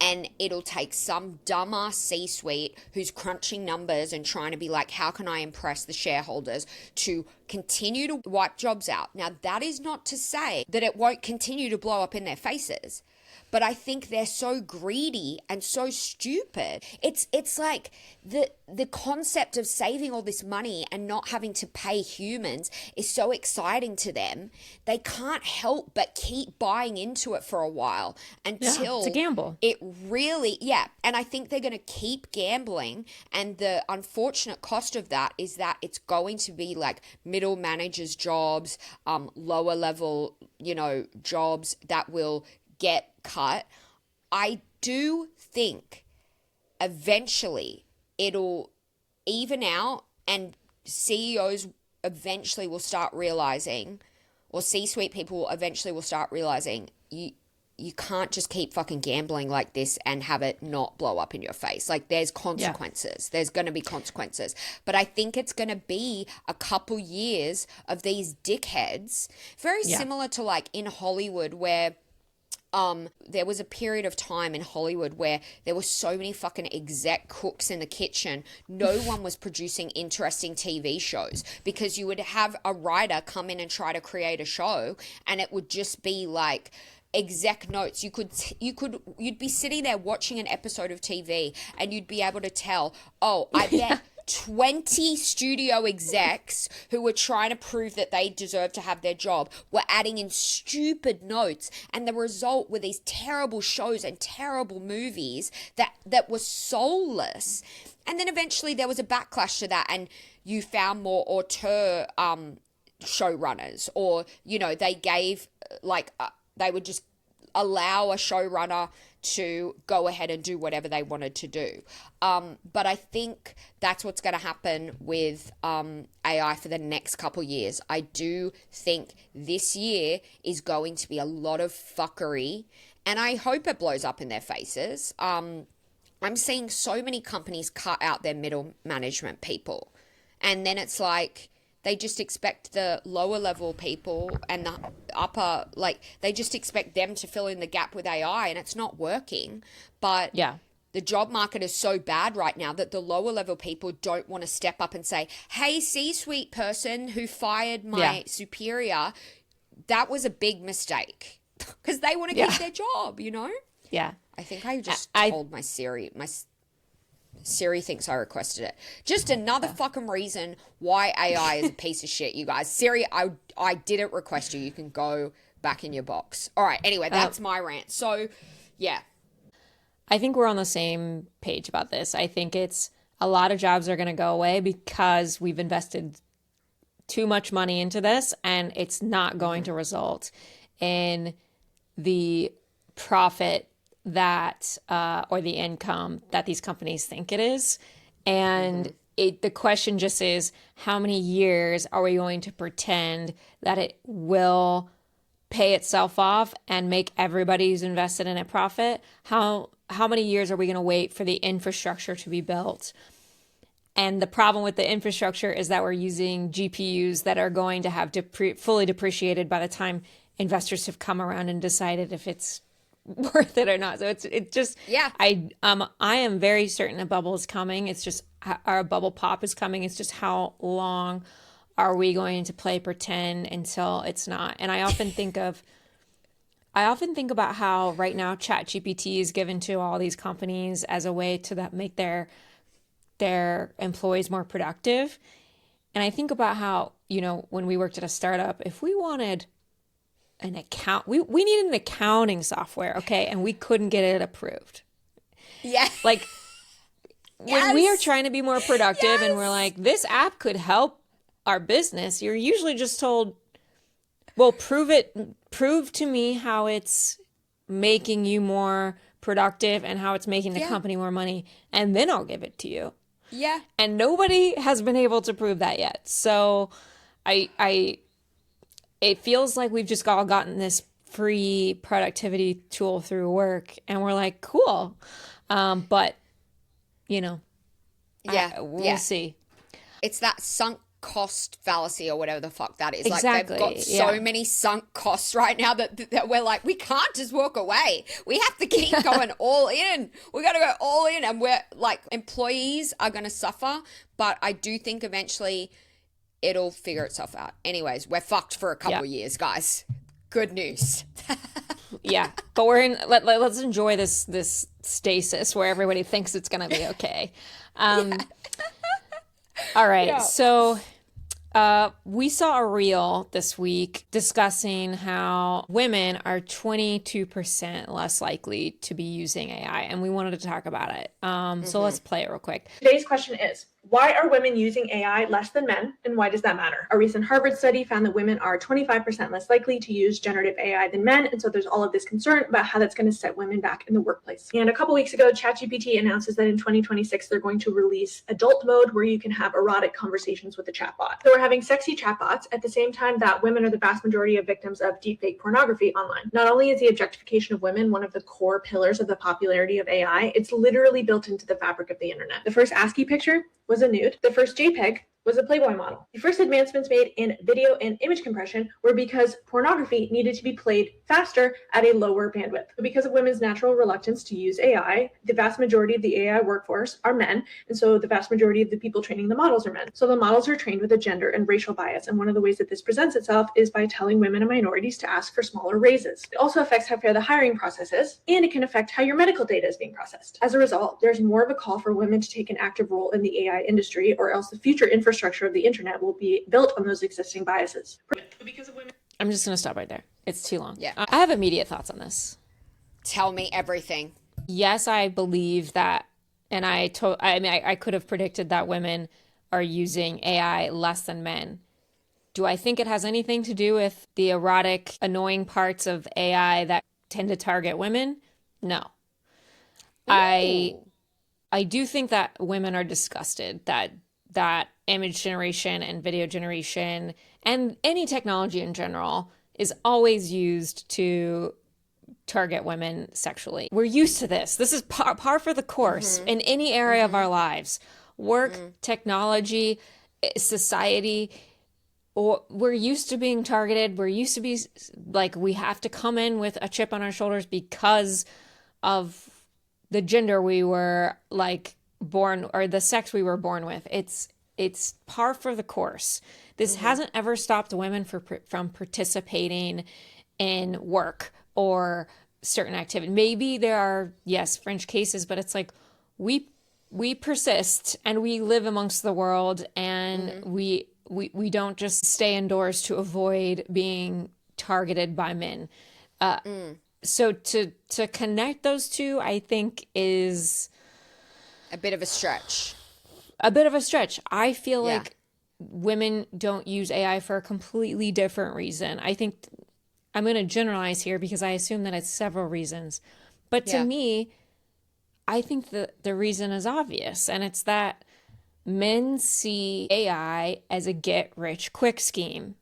And it'll take some dumbass C-suite who's crunching numbers and trying to be like, how can I impress the shareholders, to continue to wipe jobs out. Now, that is not to say that it won't continue to blow up in their faces. But I think they're so greedy and so stupid. It's like the concept of saving all this money and not having to pay humans is so exciting to them. They can't help but keep buying into it for a while until it's a gamble. It really, and I think they're going to keep gambling. And the unfortunate cost of that is that it's going to be like middle managers' jobs, lower level, jobs that will get cut. I do think eventually it'll even out, and CEOs eventually will start realizing, or C-suite people eventually will start realizing, you can't just keep fucking gambling like this and have it not blow up in your face. Like, there's consequences. There's going to be consequences. But I think it's going to be a couple years of these dickheads, very similar to like in Hollywood, where there was a period of time in Hollywood where there were so many fucking exec cooks in the kitchen. No one was producing interesting TV shows, because you would have a writer come in and try to create a show, and it would just be like exec notes. You'd be sitting there watching an episode of TV, and you'd be able to tell, oh, I bet 20 studio execs who were trying to prove that they deserve to have their job were adding in stupid notes, and the result were these terrible shows and terrible movies that were soulless. And then eventually there was a backlash to that, and you found more auteur showrunners, or they gave they would just allow a showrunner to go ahead and do whatever they wanted to do. But I think that's what's going to happen with AI for the next couple years. I do think this year is going to be a lot of fuckery, and I hope it blows up in their faces. I'm seeing so many companies cut out their middle management people, and then it's like they just expect the lower level people and the upper, they just expect them to fill in the gap with AI, and it's not working. But the job market is so bad right now that the lower level people don't want to step up and say, hey, C-suite person who fired my superior, that was a big mistake, because they want to keep their job, Yeah. I think I just told my Siri thinks I requested it. Just another fucking reason why AI is a piece of shit, you guys. Siri, I didn't request you. You can go back in your box. All right, anyway, that's my rant. So, yeah. I think we're on the same page about this. I think it's a lot of jobs are going to go away because we've invested too much money into this, and it's not going to result in the profit that or the income that these companies think it is. And the question just is, how many years are we going to pretend that it will pay itself off and make everybody who's invested in it profit? How many years are we going to wait for the infrastructure to be built? And the problem with the infrastructure is that we're using GPUs that are going to have fully depreciated by the time investors have come around and decided if it's worth it or not. So it's just I am very certain a bubble is coming. It's just our bubble pop is coming. It's just how long are we going to play pretend until it's not? And I often think about how right now ChatGPT is given to all these companies as a way to make their employees more productive. And I think about how, when we worked at a startup, if we wanted we needed an accounting software, okay, and we couldn't get it approved. Yeah. when we are trying to be more productive and we're like, this app could help our business, you're usually just told, well, prove to me how it's making you more productive and how it's making the company more money, and then I'll give it to you. Yeah. And nobody has been able to prove that yet. So it feels like we've just all gotten this free productivity tool through work, and we're like, cool. But, we'll see. It's that sunk cost fallacy or whatever the fuck that is. Exactly. Like, they've got so many sunk costs right now that we're like, we can't just walk away. We have to keep going all in. We got to go all in. And we're like, employees are going to suffer, but I do think eventually it'll figure itself out. Anyways, we're fucked for a couple of years, guys. Good news. Yeah, but let's enjoy this stasis where everybody thinks it's going to be okay. All right, so we saw a reel this week discussing how women are 22% less likely to be using AI, and we wanted to talk about it. So let's play it real quick. Today's question is, why are women using AI less than men, and why does that matter? A recent Harvard study found that women are 25% less likely to use generative AI than men, and so there's all of this concern about how that's going to set women back in the workplace. And a couple weeks ago, ChatGPT announces that in 2026, they're going to release adult mode where you can have erotic conversations with the chatbot. So we're having sexy chatbots at the same time that women are the vast majority of victims of deepfake pornography online. Not only is the objectification of women one of the core pillars of the popularity of AI, it's literally built into the fabric of the internet. The first ASCII picture was a nude. The first JPEG was a Playboy model. The first advancements made in video and image compression were because pornography needed to be played faster at a lower bandwidth. But because of women's natural reluctance to use AI, the vast majority of the AI workforce are men, and so the vast majority of the people training the models are men. So the models are trained with a gender and racial bias, and one of the ways that this presents itself is by telling women and minorities to ask for smaller raises. It also affects how fair the hiring process is, and it can affect how your medical data is being processed. As a result, there's more of a call for women to take an active role in the AI industry, or else the future infrastructure of the internet will be built on those existing biases. Because of women. I'm just going to stop right there. It's too long. Yeah. I have immediate thoughts on this. Tell me everything. Yes, I believe that, and I could have predicted that women are using AI less than men. Do I think it has anything to do with the erotic, annoying parts of AI that tend to target women? No. Ooh. I do think that women are disgusted that image generation and video generation and any technology in general is always used to target women sexually. We're used to this. This is par for the course in any area of our lives. Work, technology, society. We're used to being targeted. We're used to be like, we have to come in with a chip on our shoulders because of the gender we were like born, or the sex we were born with. It's par for the course. This hasn't ever stopped women from participating in work or certain activity. Maybe there are, yes, fringe cases, but it's like we persist and we live amongst the world, and we don't just stay indoors to avoid being targeted by men. So to connect those two, I think, is a bit of a stretch. I feel like women don't use AI for a completely different reason. I think I'm going to generalize here because I assume that it's several reasons. But to me, I think the reason is obvious, and it's that men see AI as a get-rich-quick scheme.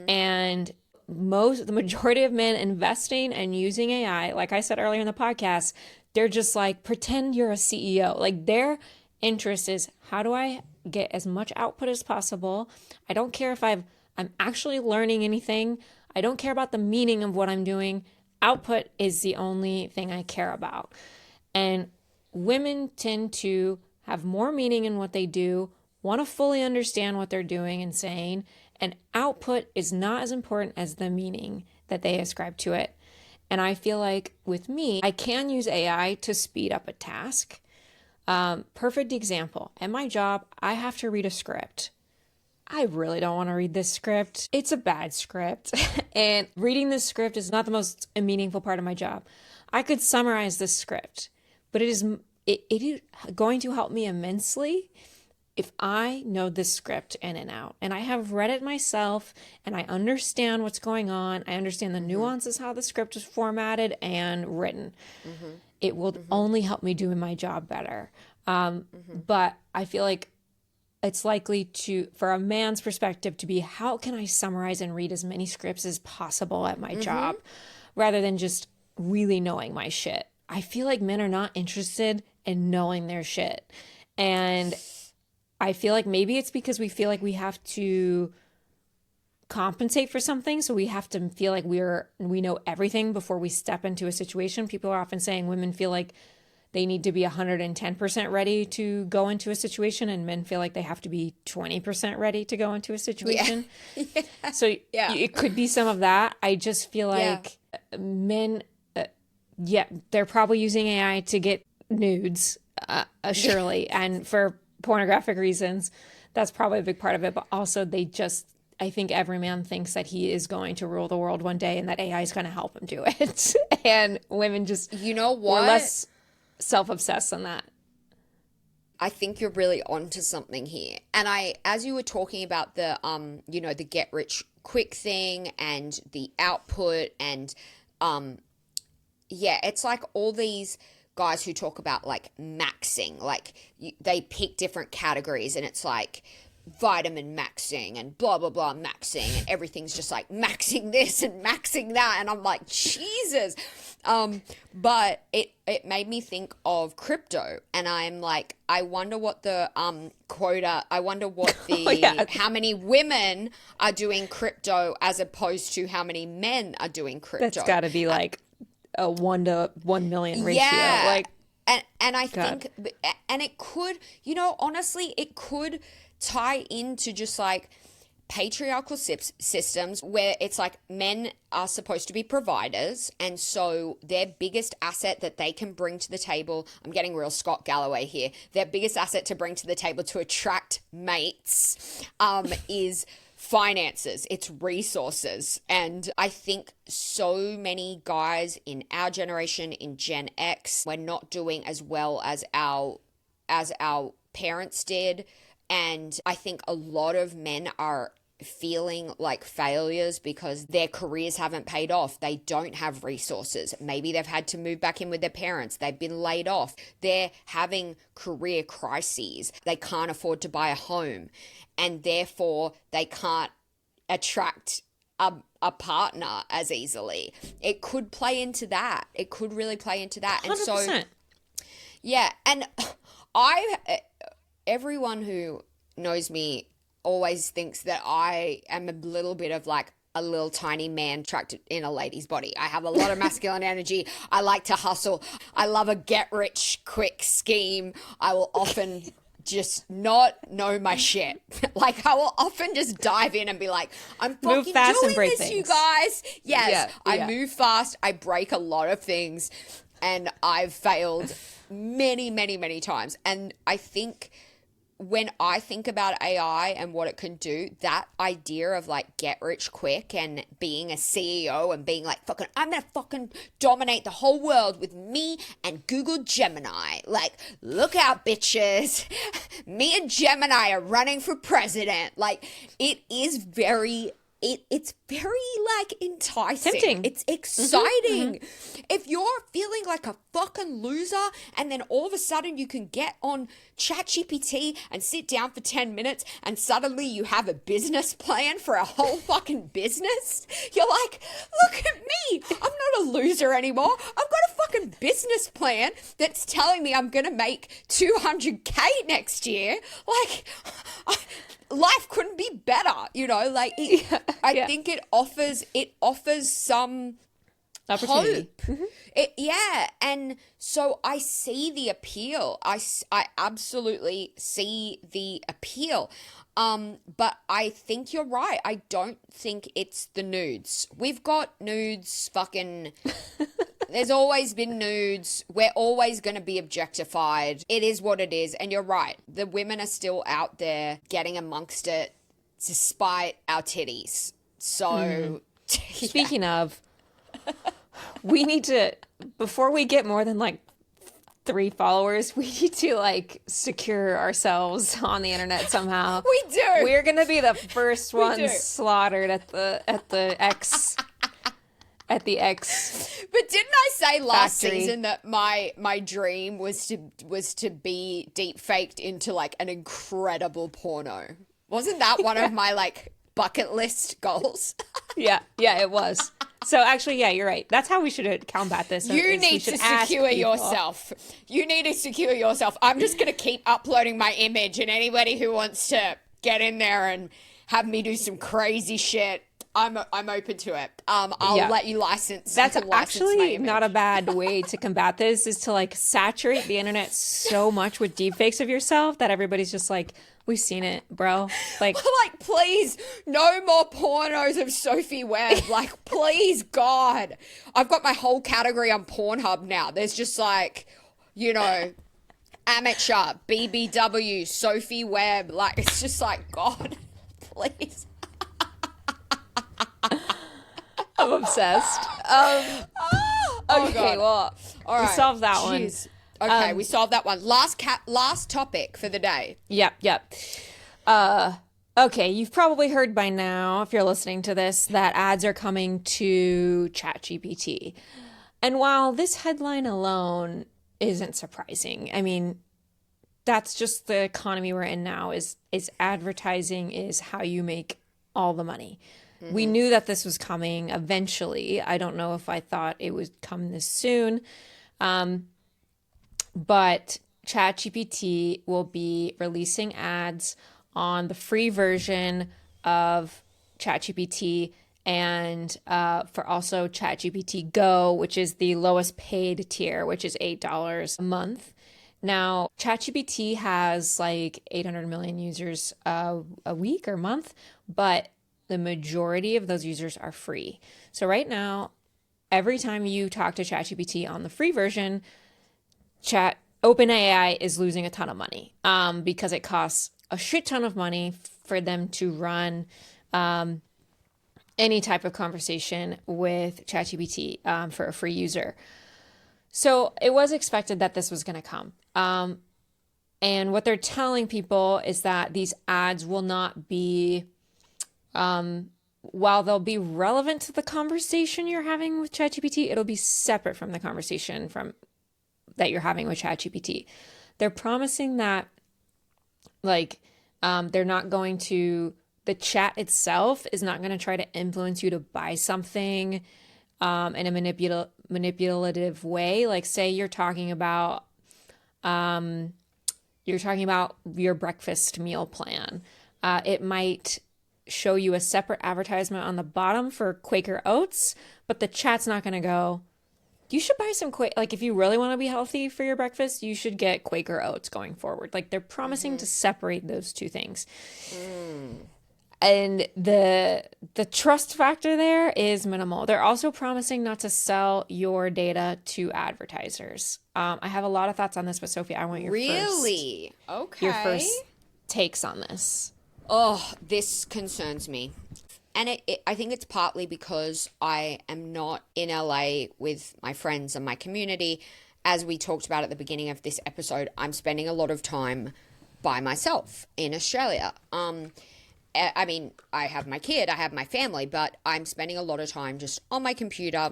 And the majority of men investing and using AI, like I said earlier in the podcast, they're just like, pretend you're a CEO. Like, their interest is, how do I get as much output as possible? I don't care if I'm actually learning anything. I don't care about the meaning of what I'm doing. Output is the only thing I care about. And women tend to have more meaning in what they do, want to fully understand what they're doing and saying, and output is not as important as the meaning that they ascribe to it. And I feel like with me, I can use AI to speed up a task. Perfect example. At my job, I have to read a script. I really don't want to read this script. It's a bad script. And reading this script is not the most meaningful part of my job. I could summarize this script, but it it is going to help me immensely if I know this script in and out and I have read it myself and I understand what's going on. I understand the nuances, how the script is formatted and written. It will only help me do my job better. But I feel like it's likely to, for a man's perspective, to be how can I summarize and read as many scripts as possible at my job rather than just really knowing my shit. I feel like men are not interested in knowing their shit. And I feel like maybe it's because we feel like we have to compensate for something. So we have to feel like we know everything before we step into a situation. People are often saying women feel like they need to be 110% ready to go into a situation, and men feel like they have to be 20% ready to go into a situation. Yeah. So it could be some of that. I just feel like men, they're probably using AI to get nudes, surely, and for pornographic reasons. That's probably a big part of it. But also I think every man thinks that he is going to rule the world one day and that AI is going to help him do it. And women just, you know what? We're less self-obsessed than that. I think you're really onto something here. And as you were talking about the, the get rich quick thing and the output and, it's like all these guys who talk about like maxing, like they pick different categories and it's like vitamin maxing and blah, blah, blah maxing and everything's just like maxing this and maxing that. And I'm like, Jesus. But it made me think of crypto and I'm like, I wonder what the quota, I wonder what the, how many women are doing crypto as opposed to how many men are doing crypto. That's got to be like a 1 to 1 million ratio. Yeah. Like, and I think, and it could, honestly, it could tie into just like patriarchal systems where it's like men are supposed to be providers, and so their biggest asset that they can bring to the table, I'm getting real Scott Galloway here, their biggest asset to bring to the table to attract mates is finances, it's resources. And I think so many guys in our generation, in Gen X, we're not doing as well as our parents did. And I think a lot of men are feeling like failures because their careers haven't paid off. They don't have resources. Maybe they've had to move back in with their parents. They've been laid off. They're having career crises. They can't afford to buy a home. And therefore, they can't attract a partner as easily. It could play into that. It could really play into that. 100%. And so, and everyone who knows me always thinks that I am a little bit of like a little tiny man trapped in a lady's body. I have a lot of masculine energy. I like to hustle. I love a get rich quick scheme. I will often just not know my shit. Like I will often just dive in and be like, I'm fucking doing this, things. You guys. Yes, I move fast. I break a lot of things and I've failed many, many, many times. And I think when I think about AI and what it can do, that idea of like get rich quick and being a CEO and being like, fucking, I'm going to fucking dominate the whole world with me and Google Gemini. Like, look out, bitches. Me and Gemini are running for president. Like, it is very... It's very like enticing. Tempting. It's exciting. If you're feeling like a fucking loser and then all of a sudden you can get on ChatGPT and sit down for 10 minutes and suddenly you have a business plan for a whole fucking business, you're like, look at me. I'm not a loser anymore. I've got a fucking business plan that's telling me I'm going to make 200K next year. Like, life couldn't be better, like I think it offers some opportunity. Hope. And so I see the appeal. I absolutely see the appeal. But I think you're right. I don't think it's the nudes. We've got nudes fucking... There's always been nudes. We're always going to be objectified. It is what it is. And you're right. The women are still out there getting amongst it despite our titties. So, Speaking of, we need to, before we get more than like 3 followers. We need to like secure ourselves on the internet somehow. We do. We're gonna be the first do. ones slaughtered at the X at the X. But didn't I say last factory. season that my dream was to be deep faked into like an incredible porno? Wasn't that one of my like bucket list goals? Yeah, it was. So actually, yeah, you're right. That's how we should combat this. You need to secure yourself. You need to secure yourself. I'm just going to keep uploading my image, and anybody who wants to get in there and have me do some crazy shit, I'm open to it. I'll let you license. That's you can license my actually image. not a bad way to combat this, is to like saturate the internet so much with deepfakes of yourself that everybody's just like, we've seen it, bro. Like, like, please, no more pornos of Sophie Webb. Like, please, God. I've got my whole category on Pornhub now. There's just like, you know, amateur, BBW, Sophie Webb. Like, it's just like, God, please. I'm obsessed. Oh, Okay, God. well, All we right. solved that Jeez. Okay, we solved that one. Last topic for the day. one. Yep. Okay, you've probably heard by now, if you're listening to this, that ads are coming to ChatGPT. And while this headline alone isn't surprising, I mean, that's just the economy we're in now, is advertising is how you make all the money. We knew that this was coming eventually. I don't know if I thought it would come this soon. But ChatGPT will be releasing ads on the free version of ChatGPT and for also ChatGPT Go, which is the lowest paid tier, which is $8 a month. Now, ChatGPT has like 800 million users a week or month, but the majority of those users are free. So right now, every time you talk to ChatGPT on the free version, OpenAI is losing a ton of money because it costs a shit ton of money for them to run any type of conversation with ChatGPT for a free user. So it was expected that this was going to come. And what they're telling people is that these ads will not be, while they'll be relevant to the conversation you're having with ChatGPT, it'll be separate from the conversation that you're having with ChatGPT. They're promising that, like, they're not going to, the chat itself is not going to try to influence you to buy something in a manipulative way. Like, say you're talking about your breakfast meal plan. It might show you a separate advertisement on the bottom for Quaker Oats, but the chat's not going to go, you should buy some like if you really want to be healthy for your breakfast, you should get Quaker Oats going forward. Like, they're promising to separate those two things. And the trust factor there is minimal. They're also promising not to sell your data to advertisers. I have a lot of thoughts on this, but Sophie, I want your first takes on this. Oh, this concerns me. And I think it's partly because I am not in LA with my friends and my community. As we talked about at the beginning of this episode, I'm spending a lot of time by myself in Australia. I mean, I have my kid, I have my family, but I'm spending a lot of time just on my computer.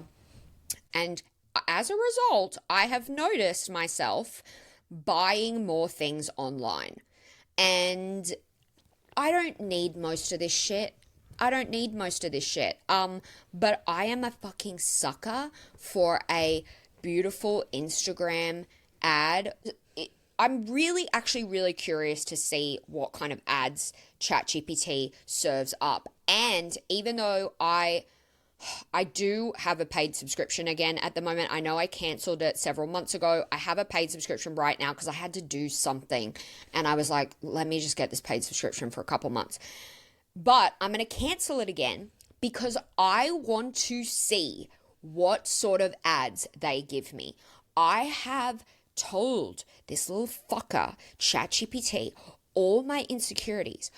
And as a result, I have noticed myself buying more things online. And I don't need most of this shit. But I am a fucking sucker for a beautiful Instagram ad. I'm really curious to see what kind of ads ChatGPT serves up. And even though I do have a paid subscription again at the moment, I know I cancelled it several months ago. I have a paid subscription right now because I had to do something. And I was like, let me just get this paid subscription for a couple months. But I'm going to cancel it again because I want to see what sort of ads they give me. I have told this little fucker, ChatGPT, all my insecurities.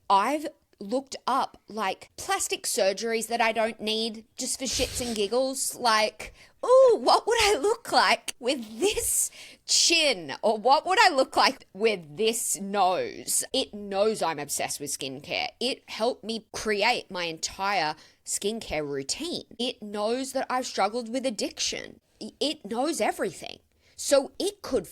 I've looked up like plastic surgeries that I don't need just for shits and giggles. Like, ooh, what would I look like with this chin? Or what would I look like with this nose? It knows I'm obsessed with skincare. It helped me create my entire skincare routine. It knows that I've struggled with addiction. It knows everything. So it could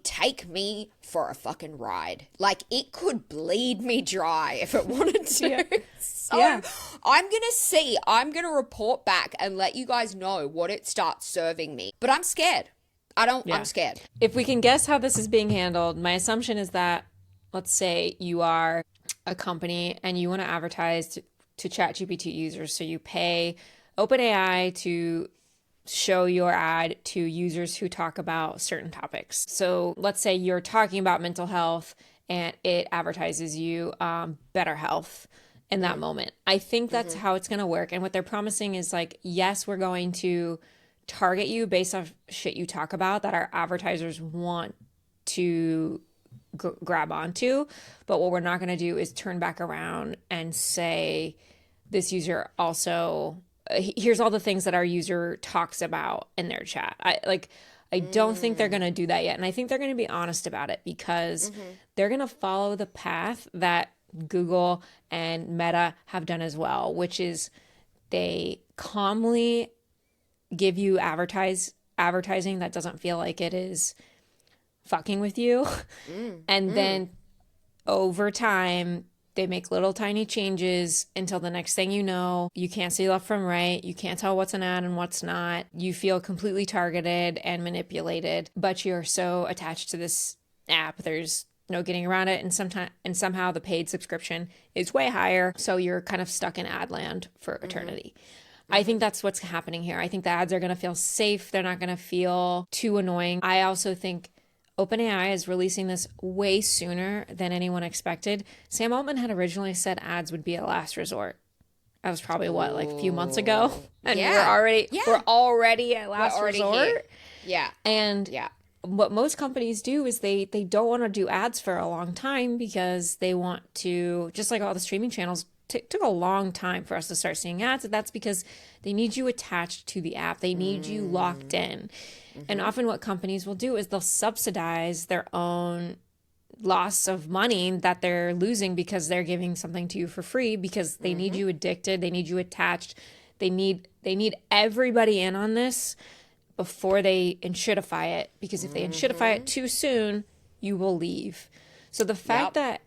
take me for a fucking ride. Like, it could bleed me dry if it wanted to. Yeah. So Yeah. I'm going to report back and let you guys know what it starts serving me. But I'm scared. I'm scared. If we can guess how this is being handled, my assumption is that, let's say you are a company and you want to advertise to ChatGPT users. So you pay OpenAI to show your ad to users who talk about certain topics. So let's say you're talking about mental health and it advertises you better health in that moment. I think that's how it's going to work. And what they're promising is like, yes, we're going to target you based off shit you talk about that our advertisers want to grab onto. But what we're not going to do is turn back around and say, this user also, here's all the things that our user talks about in their chat. I don't think they're going to do that yet. And I think they're going to be honest about it because they're going to follow the path that Google and Meta have done as well, which is they calmly give you advertising that doesn't feel like it is fucking with you. And then over time, they make little tiny changes until the next thing you know, you can't see left from right. You can't tell what's an ad and what's not. You feel completely targeted and manipulated, but you're so attached to this app. There's no getting around it. And somehow the paid subscription is way higher. So you're kind of stuck in ad land for eternity. I think that's what's happening here. I think the ads are going to feel safe. They're not going to feel too annoying. I also think OpenAI is releasing this way sooner than anyone expected. Sam Altman had originally said ads would be a last resort. That was probably like a few months ago, and we're already at last resort. Here. Yeah, and what most companies do is they don't want to do ads for a long time because they want to, just like all the streaming channels. Took a long time for us to start seeing ads. And that's because they need you attached to the app. They need you locked in. And often what companies will do is they'll subsidize their own loss of money that they're losing because they're giving something to you for free because they need you addicted. They need you attached. They need everybody in on this before they enshittify it, because if they enshittify it too soon, you will leave. So the fact that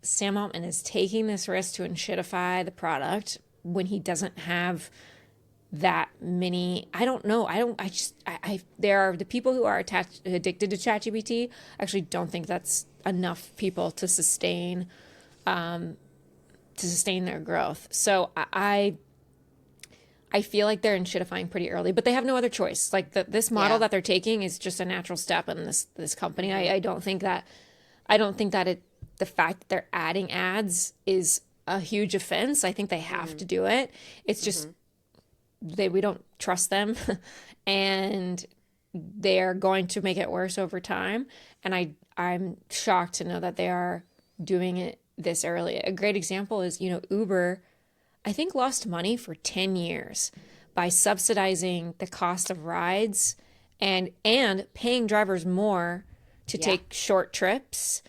Sam Altman is taking this risk to enshittify the product when he doesn't have that many, I don't know. There are the people who are addicted to ChatGPT. I actually don't think that's enough people to sustain their growth. So I feel like they're enshittifying pretty early, but they have no other choice. Like this model that they're taking is just a natural step in this company. I don't think that the fact that they're adding ads is a huge offense. I think they have to do it. It's just we don't trust them and they're going to make it worse over time. And I'm shocked to know that they are doing it this early. A great example is, Uber, I think, lost money for 10 years by subsidizing the cost of rides and paying drivers more to take short trips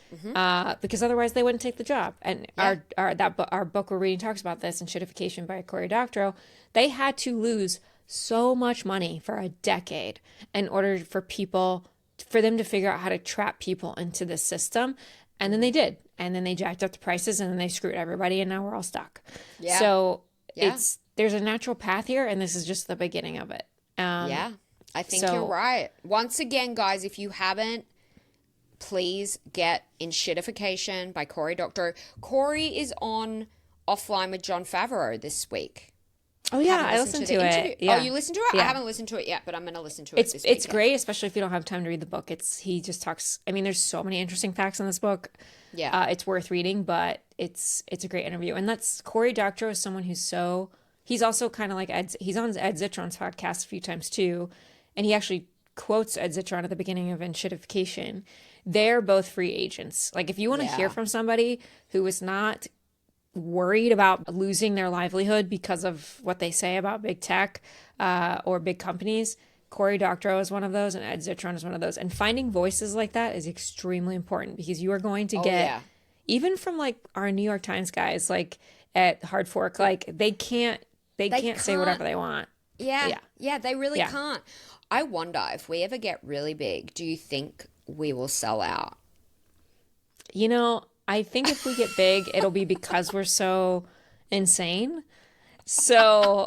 because otherwise they wouldn't take the job. And our book we're reading talks about this, Enshittification by Cory Doctorow. They had to lose so much money for a decade in order for them to figure out how to trap people into this system. And then they did. And then they jacked up the prices and then they screwed everybody and now we're all stuck. Yeah. So there's a natural path here and this is just the beginning of it. I think you're right. Once again, guys, if you haven't, please get Enshittification by Cory Doctorow. Cory is on Offline with Jon Favreau this week. Oh yeah, I listened to it. Yeah. Oh, you listened to it? Yeah. I haven't listened to it yet, but I'm going to listen to it this week. It's great, especially if you don't have time to read the book. He just talks. I mean, there's so many interesting facts in this book. Yeah, it's worth reading, but it's a great interview. And that's Cory Doctorow is someone he's also kind of like he's on Ed Zitron's podcast a few times too, and he actually quotes Ed Zitron at the beginning of Enshittification. they're both free agents. Like if you want to hear from somebody who is not worried about losing their livelihood because of what they say about big tech or big companies, Cory Doctorow is one of those, and Ed Zitron is one of those. And finding voices like that is extremely important, because you are going to get, even from like our New York Times guys, like at Hard Fork, like they can't say whatever they want. Yeah, they really can't. I wonder if we ever get really big, do you think we will sell out? You know, I think if we get big, it'll be because we're so insane. So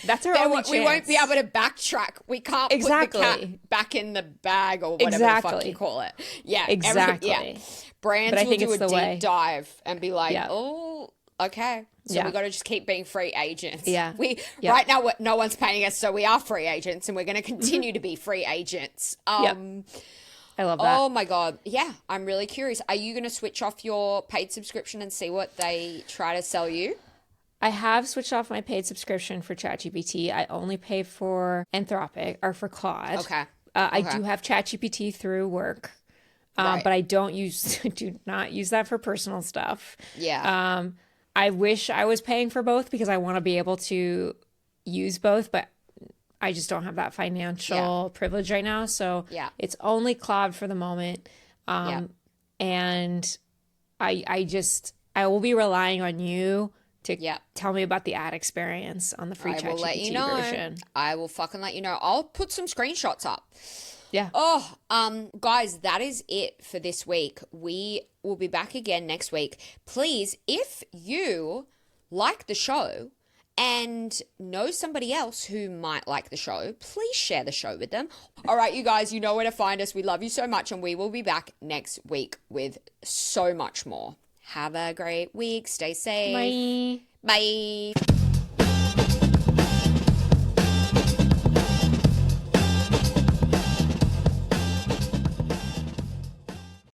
that's our only chance. We won't be able to backtrack. We can't put the cat back in the bag or whatever the fuck you call it. Yeah, exactly. Brands will do a deep dive and be like, oh, okay. So we got to just keep being free agents. Right now, no one's paying us, so we are free agents, and we're going to continue to be free agents. I love that. Oh my God. Yeah, I'm really curious. Are you going to switch off your paid subscription and see what they try to sell you? I have switched off my paid subscription for ChatGPT. I only pay for Anthropic or for Claude. Okay. I do have ChatGPT through work, but I do not use that for personal stuff. Yeah. I wish I was paying for both, because I want to be able to use both, but I just don't have that financial privilege right now. So it's only Claude for the moment. And I will be relying on you to tell me about the ad experience on the free ChatGPT version. I will fucking let you know. I'll put some screenshots up. Yeah. Oh, guys, that is it for this week. We will be back again next week. Please, if you like the show and know somebody else who might like the show, please share the show with them. All right, you guys, you know where to find us. We love you so much, and we will be back next week with so much more. Have a great week. Stay safe. Bye. Bye.